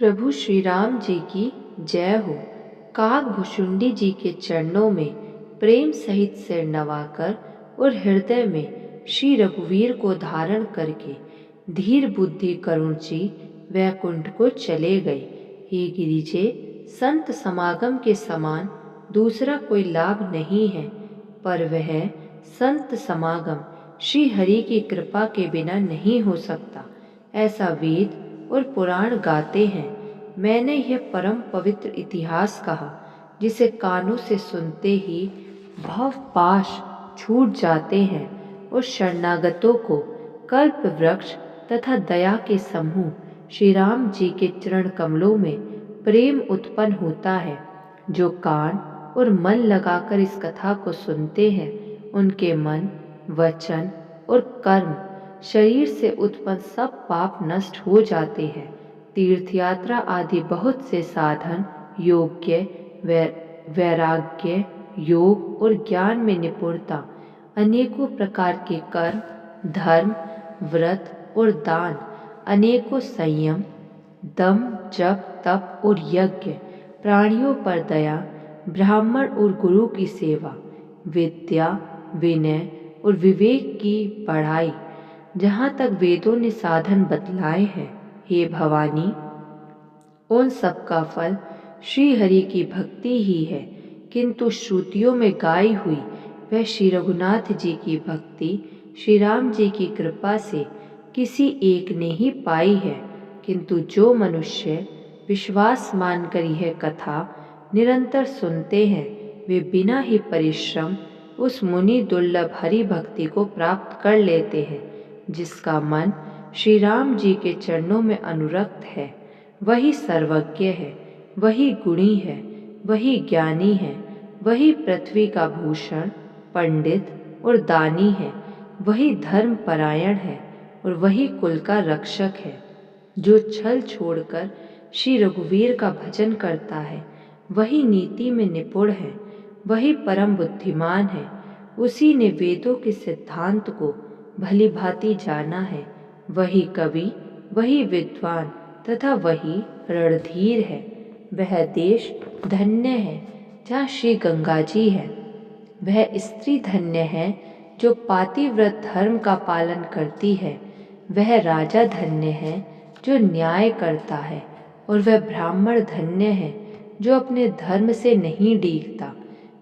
प्रभु श्री राम जी की जय हो। काकभुशुंडी जी के चरणों में प्रेम सहित सिर नवाकर और हृदय में श्री रघुवीर को धारण करके धीर बुद्धि करुण जी वैकुंठ को चले गए। हे गिरिजे, संत समागम के समान दूसरा कोई लाभ नहीं है, पर वह संत समागम श्री हरि की कृपा के बिना नहीं हो सकता, ऐसा वेद और पुराण गाते हैं। मैंने यह परम पवित्र इतिहास कहा, जिसे कानों से सुनते ही भव पाश छूट जाते हैं और शरणागतों को कल्प वृक्ष तथा दया के समूह श्री राम जी के चरण कमलों में प्रेम उत्पन्न होता है। जो कान और मन लगाकर इस कथा को सुनते हैं, उनके मन, वचन और कर्म, शरीर से उत्पन्न सब पाप नष्ट हो जाते हैं। तीर्थ यात्रा आदि बहुत से साधन, योग्य, वैराग्य, योग और ज्ञान में निपुणता, अनेकों प्रकार के कर्म, धर्म, व्रत और दान, अनेकों संयम, दम, जप, तप और यज्ञ, प्राणियों पर दया, ब्राह्मण और गुरु की सेवा, विद्या, विनय और विवेक की पढ़ाई, जहाँ तक वेदों ने साधन बतलाए हैं, हे भवानी, उन सब का फल श्री हरि की भक्ति ही है। किंतु श्रुतियों में गाई हुई वह श्री रघुनाथ जी की भक्ति श्री राम जी की कृपा से किसी एक ने ही पाई है। किंतु जो मनुष्य विश्वास मानकर यह कथा निरंतर सुनते हैं, वे बिना ही परिश्रम उस मुनि दुर्लभ हरि भक्ति को प्राप्त कर लेते हैं। जिसका मन श्री राम जी के चरणों में अनुरक्त है, वही सर्वज्ञ है, वही गुणी है, वही ज्ञानी है, वही पृथ्वी का भूषण, पंडित और दानी है, वही धर्म परायण है और वही कुल का रक्षक है। जो छल छोड़कर श्री रघुवीर का भजन करता है, वही नीति में निपुण है, वही परम बुद्धिमान है। उसी ने वेदों के सिद्धांत को भली भांति जाना है। वही कवि, वही विद्वान तथा वही रणधीर है। वह देश धन्य है जहाँ श्री गंगा जी है। वह स्त्री धन्य है जो पातिव्रत धर्म का पालन करती है। वह राजा धन्य है जो न्याय करता है, और वह ब्राह्मण धन्य है जो अपने धर्म से नहीं डीगता।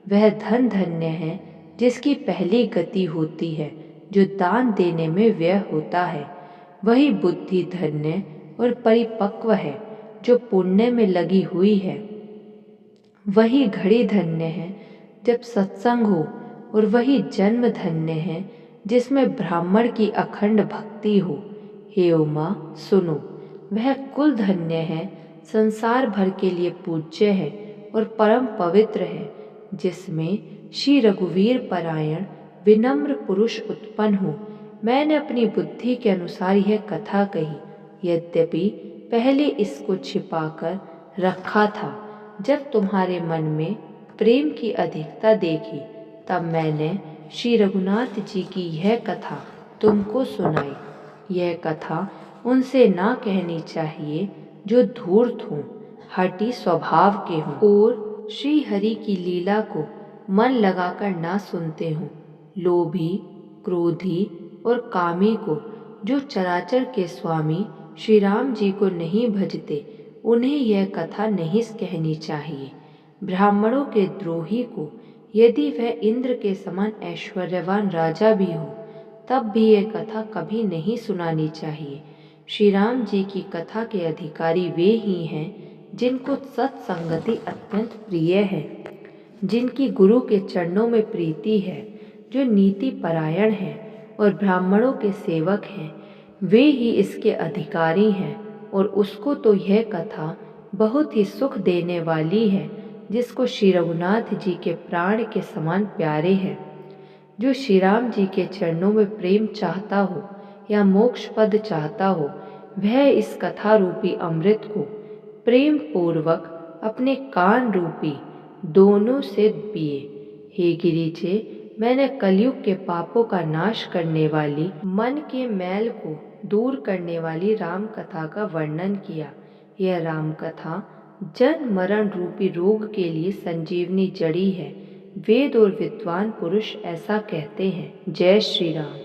वह धन धन्य है जिसकी पहली गति होती है, जो दान देने में व्यय होता है। वही बुद्धि धन्य और परिपक्व है जो पुण्य में लगी हुई है। वही घड़ी धन्य है जब सत्संग हो, और वही जन्म धन्य है जिसमें ब्राह्मण की अखंड भक्ति हो। हे उमा, सुनो, वह कुल धन्य है, संसार भर के लिए पूज्य है और परम पवित्र है, जिसमें श्री रघुवीर परायण विनम्र पुरुष उत्पन्न हो। मैंने अपनी बुद्धि के अनुसार यह कथा कही, यद्यपि पहले इसको छिपाकर रखा था। जब तुम्हारे मन में प्रेम की अधिकता देखी, तब मैंने श्री रघुनाथ जी की यह कथा तुमको सुनाई। यह कथा उनसे ना कहनी चाहिए जो धूर्त हों, हठी स्वभाव के हों और श्री हरि की लीला को मन लगाकर ना सुनते हों। लोभी, क्रोधी और कामी को, जो चराचर के स्वामी श्री राम जी को नहीं भजते, उन्हें यह कथा नहीं कहनी चाहिए। ब्राह्मणों के द्रोही को, यदि वह इंद्र के समान ऐश्वर्यवान राजा भी हो, तब भी यह कथा कभी नहीं सुनानी चाहिए। श्री राम जी की कथा के अधिकारी वे ही हैं जिनको सत्संगति अत्यंत प्रिय है, जिनकी गुरु के चरणों में प्रीति है, जो नीति परायण है और ब्राह्मणों के सेवक हैं। वे ही इसके अधिकारी हैं, और उसको तो यह कथा बहुत ही सुख देने वाली है, जिसको श्री रघुनाथ जी के प्राण के समान प्यारे हैं। जो श्री राम जी के चरणों में प्रेम चाहता हो या मोक्ष पद चाहता हो, वह इस कथा रूपी अमृत को प्रेम पूर्वक अपने कान रूपी दोनों से पिए। हे गिरिजे, मैंने कलयुग के पापों का नाश करने वाली, मन के मैल को दूर करने वाली राम कथा का वर्णन किया। यह राम कथा जन्म मरण रूपी रोग के लिए संजीवनी जड़ी है। वेद और विद्वान पुरुष ऐसा कहते हैं। जय श्री राम।